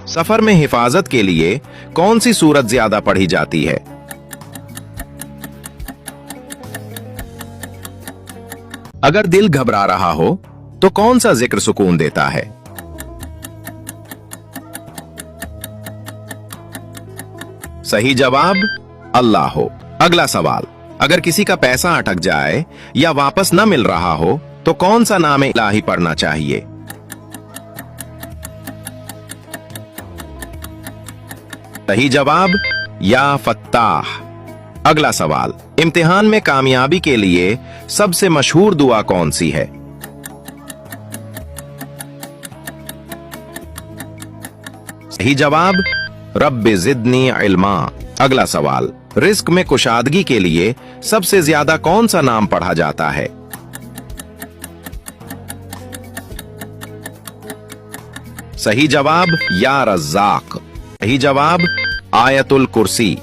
सफर में हिफाजत के लिए कौन सी सूरत ज्यादा पढ़ी जाती है? अगर दिल घबरा रहा हो तो कौन सा जिक्र सुकून देता है? सही जवाब अल्लाह हो। अगला सवाल, अगर किसी का पैसा अटक जाए या वापस न मिल रहा हो तो कौन सा नाम इलाही पढ़ना चाहिए? सही जवाब या फत्ताह। अगला सवाल, इम्तिहान में कामयाबी के लिए सबसे मशहूर दुआ कौन सी है? सही जवाब रब्बि ज़िदनी इल्मा। अगला सवाल, रिस्क में कुशादगी के लिए सबसे ज्यादा कौन सा नाम पढ़ा जाता है? सही जवाब या रज़्ज़ाक। सही जवाब आयतुल कुर्सी।